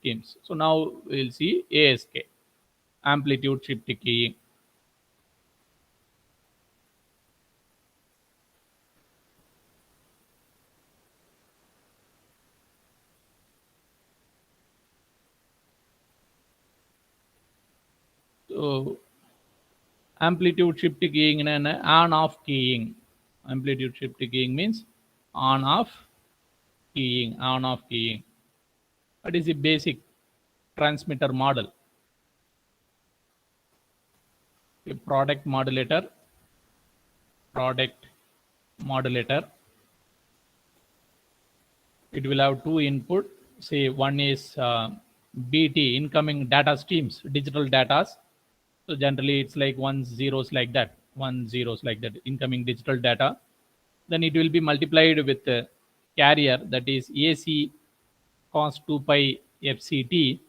schemes. So now we'll see ASK, amplitude shift keying. So amplitude shift keying and on off keying. Amplitude shift keying means on off keying, on off keying. That is the basic transmitter model. A product modulator, it will have two input. Say one is BT, incoming data streams, digital data. So generally it's like 1 zeros like that, 1 zeros like that, incoming digital data. Then it will be multiplied with the carrier, that is AC cos 2 pi FCT.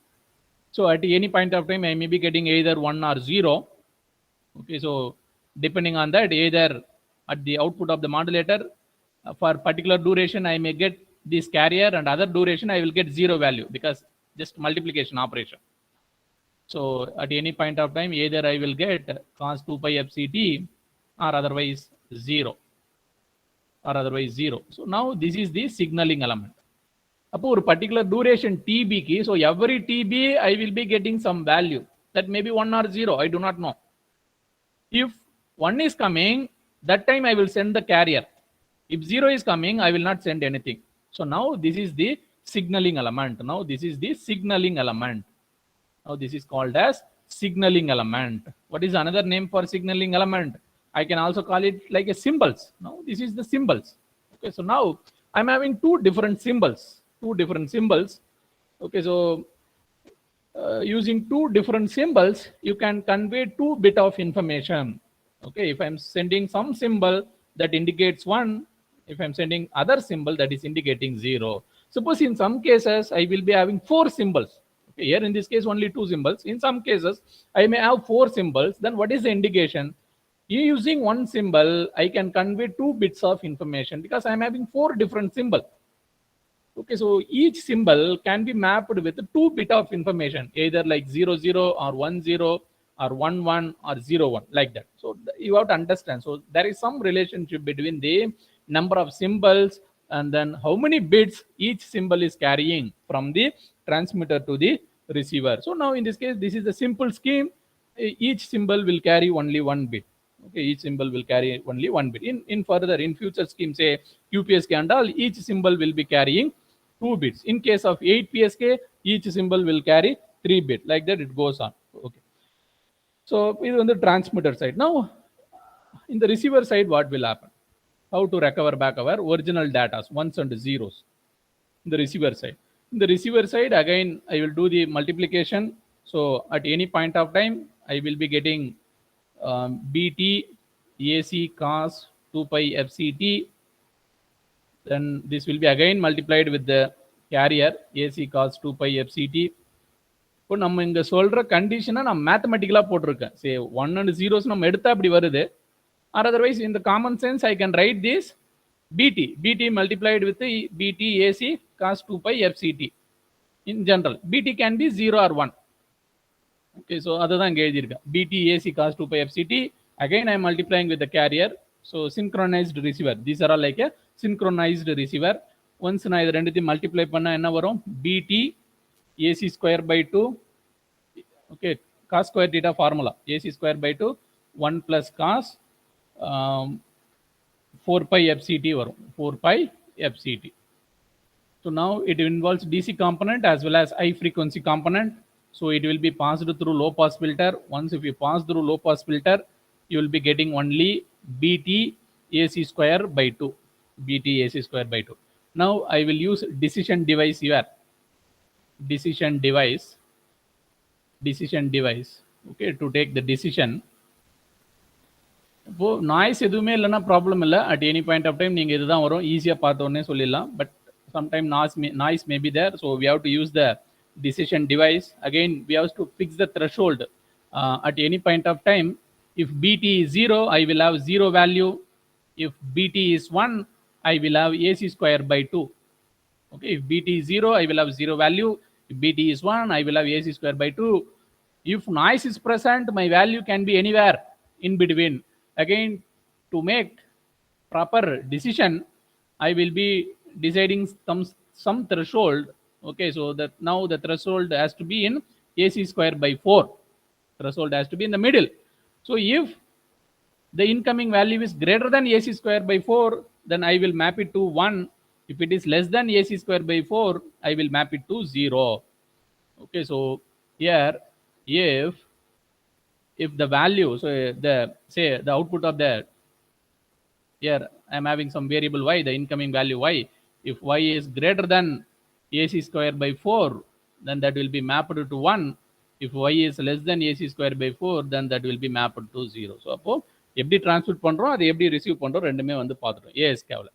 So at any point of time I may be getting either 1 or 0. Okay, so depending on that, either at the output of the modulator for particular duration I may get this carrier, and other duration I will get 0 value, because just multiplication operation. So at any point of time either I will get cos 2 pi FCT or otherwise 0. So now this is the signaling element. அப்போ ஒரு particular duration TB க்கு, so every TB I will be getting some value, that may be 1 or 0, I do not know. If 1 is coming, that time I will send the carrier. If 0 is coming, I will not send anything. So now this is the signaling element. Now this is the signaling element. Now this is called as signaling element. What is another name for signaling element? I can also call it like a symbols. Now this is the symbols. Okay, so now I'm having two different symbols. Okay, so using two different symbols, you can convey 2 bit of information. Okay, if I'm sending some symbol that indicates 1, if I'm sending other symbol that is indicating 0. Suppose in some cases I will be having 4 symbols. Okay, here in this case only 2 symbols. In some cases I may have 4 symbols. Then what is the indication? Using one symbol I can convey 2 bits of information, because I'm having 4 different symbols. Okay, so each symbol can be mapped with 2 bit of information, either like 0 0 or 1 0 or 1 1 or 0 1, like that. So you have to understand. So there is some relationship between the number of symbols and then how many bits each symbol is carrying from the transmitter to the receiver. So now in this case, this is a simple scheme. Each symbol will carry only 1 bit. Okay, each symbol will carry only 1 bit. In further, in future scheme, say QPSK and all, each symbol will be carrying 2 bits. In case of 8 PSK, each symbol will carry 3 bits. Like that it goes on. Okay, so this is on the transmitter side. Now in the receiver side, what will happen? How to recover back our original data, ones and zeros in the receiver side. In the receiver side, again I will do the multiplication. So at any point of time I will be getting BT AC cos 2 pi FCT. Then this will be again multiplied with the carrier AC cos 2 pi FCT. இப்போ நம்ம இங்க சொல்ற கண்டிஷனை நான் மேத்தமெட்டிக்கலா போட்டிருக்கேன். சே 1 and 0s நம்ம எடுத்தா அப்படி வருது. Or otherwise in the common sense I can write this BT multiplied with the BT AC cos 2 pi FCT. In general BT can be 0 or 1. Okay, so அதுதான் இங்க எழுதியிருக்கேன். BT AC cos 2 pi FCT. Again I am multiplying with the carrier. So synchronized receiver. These are all like a synchronized receiver. Once நான் இது ரெண்டுத்தையும் multiply பண்ணா என்ன வரும்? BT AC square by 2. Okay, cos square theta formula. AC square by 2 1 plus cos 4 pi FCT varum. 4 pi FCT. So now it involves DC component as well as high frequency component. So it will be passed through low pass filter. Once if you pass through low pass filter, you will be getting only BT AC square by 2. BT AC square by 2. Now I will use decision device here. Decision device. Okay, to take the decision. இப்போ noise எதுவுமே இல்லைன்னா problem இல்லை. At any point of time நீங்கள் இதுதான் வரும், ஈஸியாக பார்த்தோன்னே சொல்லிடலாம். But sometime noise may be there. So we have to use the decision device. Again we have to fix the threshold. At any point of time, if BT is 0, I will have 0 value. If BT is 1, I will have AC square by 2. Okay, if BT is 0, I will have 0 value. If BT is 1, I will have AC square by 2. If noise is present, my value can be anywhere in between. Again, to make proper decision, I will be deciding some threshold. Okay, so that now the threshold has to be in AC square by 4. Threshold has to be in the middle. So if the incoming value is greater than AC square by 4, then I will map it to 1. If it is less than AC square by 4, I will map it to 0. Okay, so here if the value, so the say the output of the, here I'm having some variable y, the incoming value y. If y is greater than AC square by 4, then that will be mapped to 1. If y is less than AC square by 4, then that will be mapped to 0. So அப்போ எப்படி transmit பண்றோம், அதை எப்படி receive பண்றோம், ரெண்டுமே வந்து பார்த்துட்டோம் ASK-ல.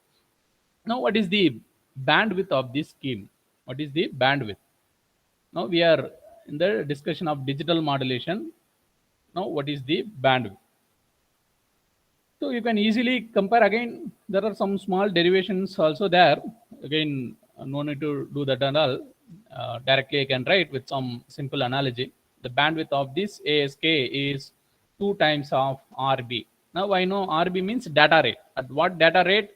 Now what is the bandwidth of this scheme? What is the bandwidth? Now we are in the discussion of digital modulation. Now what is the bandwidth? So you can easily compare. Again, there are some small derivations also there. Again, no need to do that and all. Directly I can write with some simple analogy. The bandwidth of this ASK is 2 times of RB. Now I know RB means data rate. At what data rate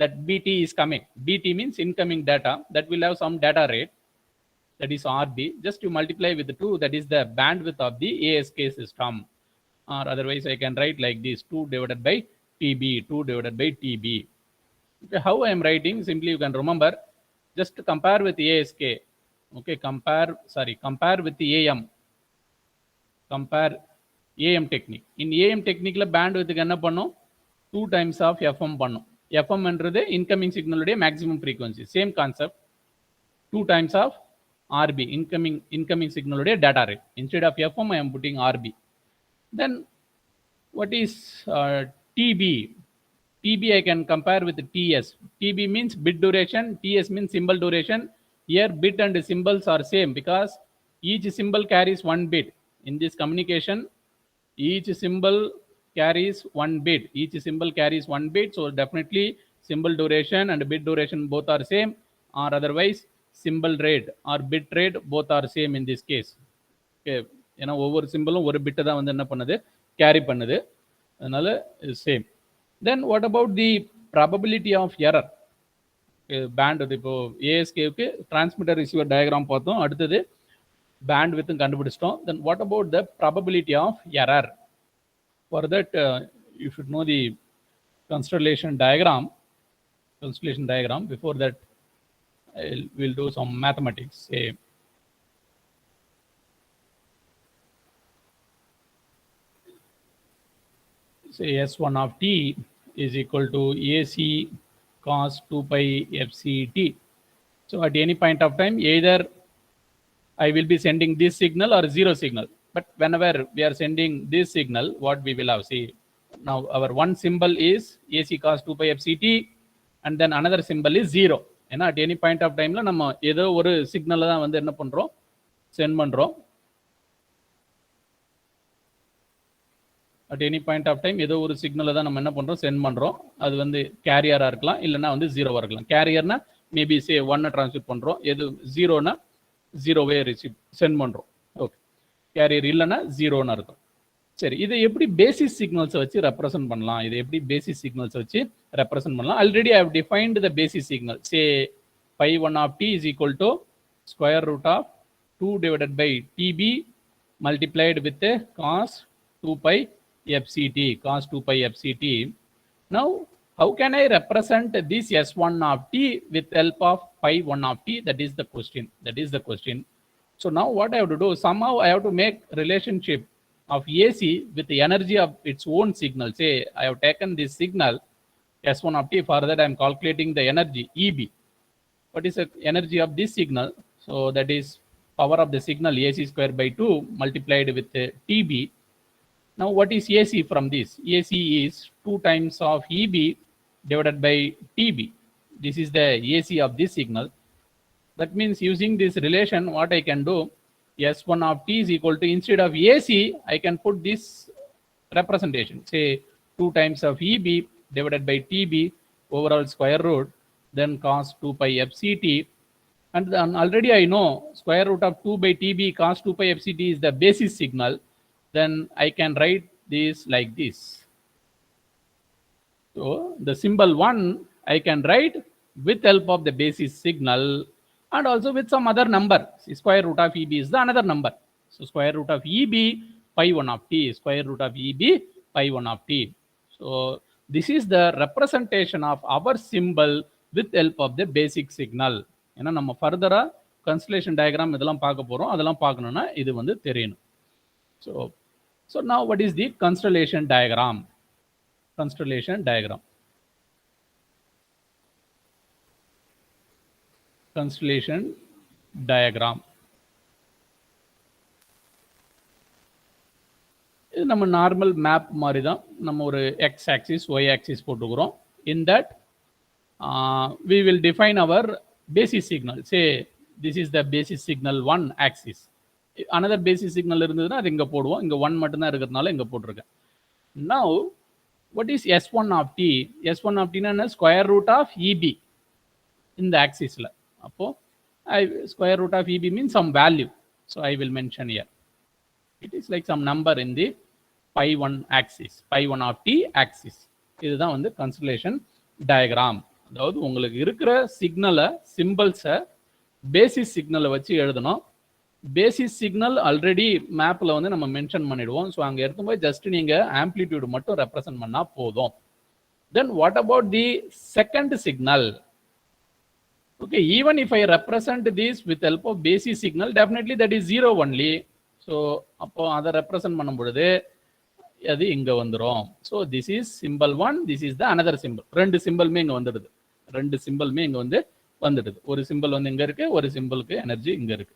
that BT is coming? BT means incoming data. That will have some data rate. That is RB. Just you multiply with the 2. That is the bandwidth of the ASK system. Or otherwise I can write like this: 2 divided by TB, 2 divided by TB. Okay, how I am writing? Simply you can remember, just compare with ASK. Okay, compare with the AM. Compare AM technique. In AM technique la bandwidth enna pannum? 2 times of FM pannum. FM என்றது incoming signal உடைய maximum frequency. Same concept. 2 times of RB, incoming signal உடைய data rate. Instead of FM I am putting RB. Then what is TB? TB I can compare with TS. TB means bit duration, TS means symbol duration. Here bit and symbols are same because each symbol carries 1 bit. In this communication, each symbol carries 1 bit. Each symbol carries 1 bit. So definitely symbol duration and bit duration both are same, or otherwise symbol rate or bit rate both are same in this case. Okay. ஏன்னா ஒவ்வொரு சிம்பிளும் ஒரு பிட்டை தான் வந்து என்ன பண்ணுது, carry பண்ணுது. அதனால same. Then what about the probability of error? Band, இப்போ ஏஎஸ்கேவுக்கு டிரான்ஸ்மிட்டர் ரிசீவர் டயக்ராம் பார்த்தோம், அடுத்தது பேண்ட் வித்தும் கண்டுபிடிச்சிட்டோம். Then what about the probability of error? For that you should know the constellation diagram. Before that we'll do some mathematics. Say S1 of t is equal to AC cos 2 pi FCT. So at any point of time, either I will be sending this signal or zero signal. But whenever we are sending this signal, what we will have? See, now our one symbol is AC cos 2 pi FCT, and then another symbol is 0. ஏன்னா at any point of time நம்ம ஏதோ ஒரு சிக்னலை தான் வந்து என்ன பண்றோம், send பண்றோம். At any point of time ஏதோ ஒரு சிக்னலை தான் நம்ம என்ன பண்ணுறோம், சென்ட் பண்ணுறோம். அது வந்து கேரியராக இருக்கலாம், இல்லைனா வந்து ஜீரோவாக இருக்கலாம். கேரியர்னா மேபி சே 1 ட்ரான்ஸ்மிட் பண்ணுறோம், எது ஜீரோனா ஜீரோவே ரிசீவ் சென்ட் பண்ணுறோம். ஓகே, கேரியர் இல்லைன்னா ஜீரோன்னு அர்த்தம். சரி, இதை எப்படி பேசிஸ் சிக்னல்ஸை வச்சு ரெப்ரசன்ட் பண்ணலாம்? இதை எப்படி பேசிஸ் சிக்னல்ஸை வச்சு ரெப்ரசன்ட் பண்ணலாம்? Already I have defined the basis signal. Say phi1 of t is equal to square root of 2 divided by TB multiplied with the cos 2 pi FCT, cos 2 pi FCT. Now, how can I represent this S1 of t with help of pi 1 of t? That is the question. So now what I have to do, somehow I have to make relationship of AC with the energy of its own signal. Say I have taken this signal S1 of t, for that I am calculating the energy EB. What is the energy of this signal? So that is power of the signal AC square by 2 multiplied with TB. Now what is AC from this? AC is 2 times of EB divided by TB. This is the AC of this signal. That means using this relation, what I can do, S1 of t is equal to, instead of AC, I can put this representation. Say 2 times of EB divided by TB overall square root, then cos 2 pi FCT. And then already I know square root of 2 by TB cos 2 pi FCT is the basis signal. Then I can write this like this. So the symbol 1 I can write with help of the basis signal and also with some other number. See, square root of EB is the another number. So square root of EB pi 1 of t, square root of EB pi 1 of t. So this is the representation of our symbol with help of the basic signal. ஏன்னா நம்ம ஃபர்தரா constellation diagram இதெல்லாம் பார்க்க போறோம். அதெல்லாம் பார்க்கணும்னா இது வந்து தெரியணும். So now what is the constellation diagram? Constellation diagram. Constellation diagram. இது நம்ம நார்மல் மேப் மாதிரி தான். நம்ம ஒரு எக்ஸ் ஆக்சிஸ் ஒய் ஆக்சிஸ் போட்டுக்கிறோம். In that we will define our basis signal. Say this is the basis signal 1 axis. Another basis signal இருந்ததுன்னா அது இங்க போடுவோம். இங்க 1 மட்டும் தான் இருக்கிறதுனால இங்க போட்டுருக்கேன். Now what is S1 of t? S1 of t னா square root of EB in the axis la. அப்போ square root of EB means some value. So I will mention here. It is like some number in the pi 1 axis, pi 1 of t axis. இதுதான் வந்து constellation diagram. அதாவது உங்களுக்கு இருக்கிற சிக்னலை சிம்பிள்ஸை basis சிக்னலை வச்சு எழுதணும். பேசிஸ் சிக்னல் ஆல்ரெடி மேப்பில் வந்து நம்ம மென்ஷன் பண்ணிடுவோம். ஸோ அங்கே எடுத்தும்போது ஜஸ்ட் நீங்கள் ஆம்ப்ளிடியூடு மட்டும் ரெப்ரசன்ட் பண்ணால் போதும். Then what about the second signal? Okay, even if I represent this with help of basis signal definitely that is 0 only. So அப்போ அதை ரெப்ரசன்ட் பண்ணும் பொழுது அது இங்க வந்துடும். So this is symbol 1, this is the another symbol. ரெண்டு சிம்பிளுமே இங்க வந்துடுது. ரெண்டு சிம்பிளுமே இங்க வந்து வந்துடுது. ஒரு சிம்பிள் வந்து இங்க இருக்கு, ஒரு சிம்பிளுக்கு எனர்ஜி இங்க இருக்கு.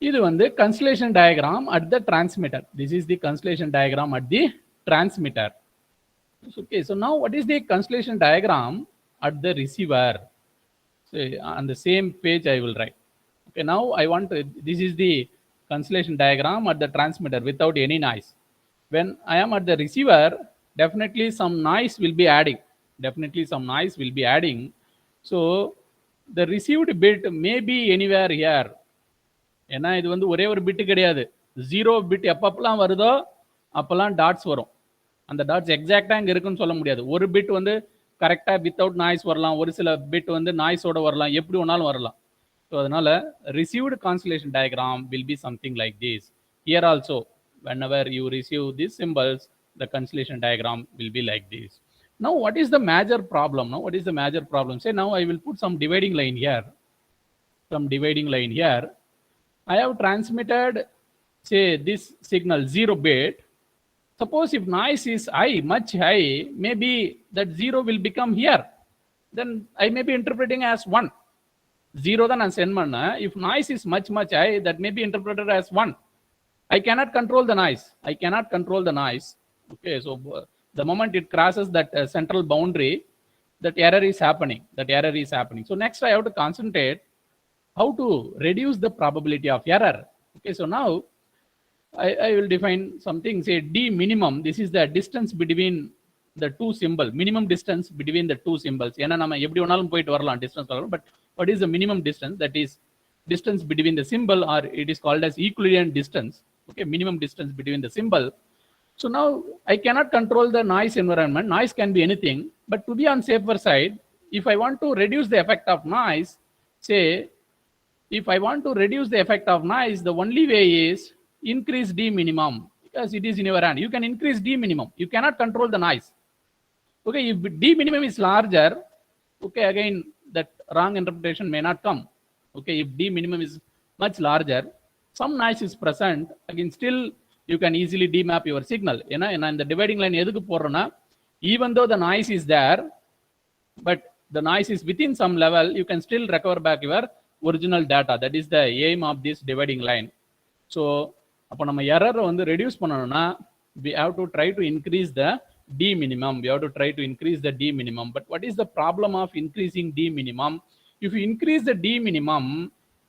இது வந்து constellation diagram at the transmitter. This is the constellation diagram at the transmitter. Okay, so now what is the constellation diagram at the receiver? So on the same page I will write. Okay, now I want to, this is the constellation diagram at the transmitter without any noise. When I am at the receiver, definitely some noise will be adding. Definitely some noise will be adding. So the received bit may be anywhere here. ஏன்னா இது வந்து ஒரே ஒரு பிட்டு கிடையாது. 0 bit எப்பப்பெல்லாம் வருதோ அப்பெல்லாம் dots வரும். அந்த டாட்ஸ் எக்ஸாக்டாக இங்கே இருக்குன்னு சொல்ல முடியாது. ஒரு பிட் வந்து கரெக்டாக வித்தவுட் நாய்ஸ் வரலாம், ஒரு சில பிட் வந்து நாய்ஸோட வரலாம், எப்படி வேணாலும் வரலாம். ஸோ அதனால received constellation diagram will be something like this. Here also whenever you receive these symbols, the constellation diagram will be like this. Now what is the major problem? Now what is the major problem? Say now I will put some dividing line here. Some dividing line here. I have transmitted, say, this signal 0 bit. Suppose if noise is high, much high, maybe that 0 will become here. Then I may be interpreting as 1. 0 தான் நான் send பண்ண. If noise is much high, that may be interpreted as 1. I cannot control the noise. I cannot control the noise. Okay, so the moment it crosses that central boundary, that error is happening. That error is happening. So next I have to concentrate how to reduce the probability of error. Okay, so now I will define something, say d minimum. This is the distance between the two symbols, minimum distance between the two symbols. ஏன்னா நம்ம எப்படி வேணாலும் போயிட்டு வரலாம் distance வரலாம், but what is the minimum distance? That is distance between the symbol, or it is called as equivalent distance. Okay, minimum distance between the symbol. So now I cannot control the noise environment. Noise can be anything, but to be on safer side, if I want to reduce the effect of noise, say if I want to reduce the effect of noise, the only way is increase d minimum, because it is in your hand. You can increase d minimum. You cannot control the noise. Okay, if d minimum is larger, okay, again that wrong interpretation may not come. Okay, if d minimum is much larger, some noise is present, again still you can easily demap your signal. ஏன்னா இந்த dividing line எதுக்கு போடுறேன்னா, even though the noise is there, but the noise is within some level, you can still recover back your original data. That is the aim of this dividing line. So அப்போ நம்ம எரரை வந்து reduce பண்ணணும்னா we have to try to increase the d minimum. We have to try to increase the d minimum. But what is the problem of increasing d minimum? If you increase the d minimum,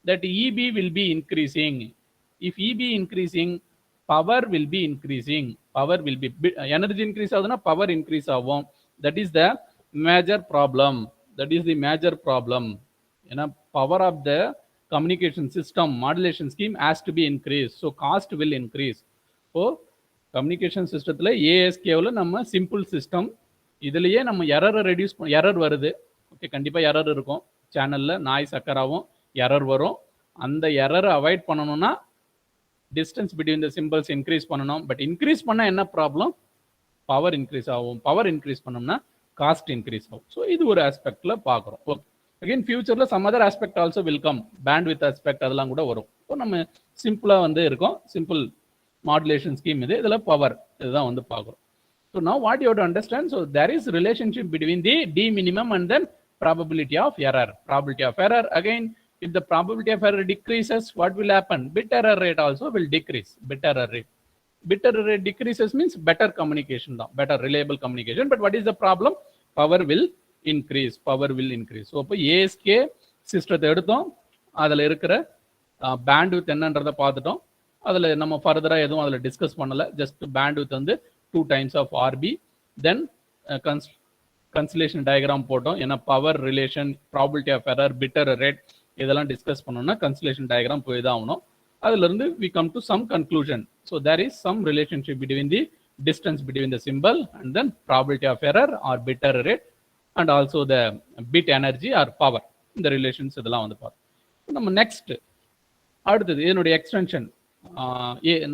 that EB will be increasing. If EB increasing, power will be increasing. Power will be, energy increase ஆகுதுன்னா power increase ஆகும். That is the major problem. That is the major problem. ஏன்னா power of the communication system modulation scheme has to be increase. So cost will increase. So communication சிஸ்டத்தில் ஏஎஸ்கேவில் நம்ம symbol system, இதுலேயே நம்ம எரரை reduce error வருது. Okay, கண்டிப்பாக error இருக்கும், சேனலில் நாய்ஸ் அக்கராகவும் எரர் வரும். அந்த எரரை அவாய்ட் பண்ணணும்னா distance between the symbols increase பண்ணணும். பட் இன்க்ரீஸ் பண்ணால் என்ன ப்ராப்ளம்? பவர் இன்க்ரீஸ் ஆகும். பவர் இன்க்ரீஸ் பண்ணோம்னா காஸ்ட் இன்க்ரீஸ் ஆகும். ஸோ இது ஒரு ஆஸ்பெக்டில் பார்க்குறோம். ஓகே, அகைன் ஃபியூச்சரில் some other aspect also will come, bandwidth aspect அதெல்லாம் கூட வரும். ஸோ நம்ம சிம்பிளாக வந்து இருக்கோம், சிம்பிள் மாடுலேஷன் ஸ்கீம் இது, இதில் பவர் இதுதான் வந்து பார்க்குறோம். So now what you have to understand, so there is relationship between the d minimum and then probability of error. Probability of error, again, if the probability of error decreases, what will happen? Bit error rate also will decrease. Bit error rate decreases means better communication, better reliable communication. But what is the problem? Power will increase. So இப்போ ASK சிஸ்டத்தை எடுத்தோம், அதில் இருக்கிற bandwidth என்னன்றதை பார்த்துட்டோம். அதில் நம்ம ஃபர்தராக எதுவும் அதில் டிஸ்கஸ் பண்ணலை. ஜஸ்ட் பேண்ட்வித் வந்து 2 times of RB. தென் கன்சலேஷன் டயக்ராம் போட்டோம். ஏன்னா power relation, probability of error, bit error rate இதெல்லாம் டிஸ்கஸ் பண்ணோம்னா கன்சலேஷன் டயக்ராம் போய் தான் ஆகணும். அதிலிருந்து we come to some conclusion. So there is some relationship between the distance between the symbol and then probability of error or bit error rate and also the bit energy or power. இந்த relations இதெல்லாம் வந்து பார்த்தோம். நம்ம next அடுத்தது இதனுடைய extension,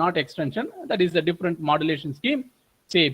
not extension, that is the different modulation scheme.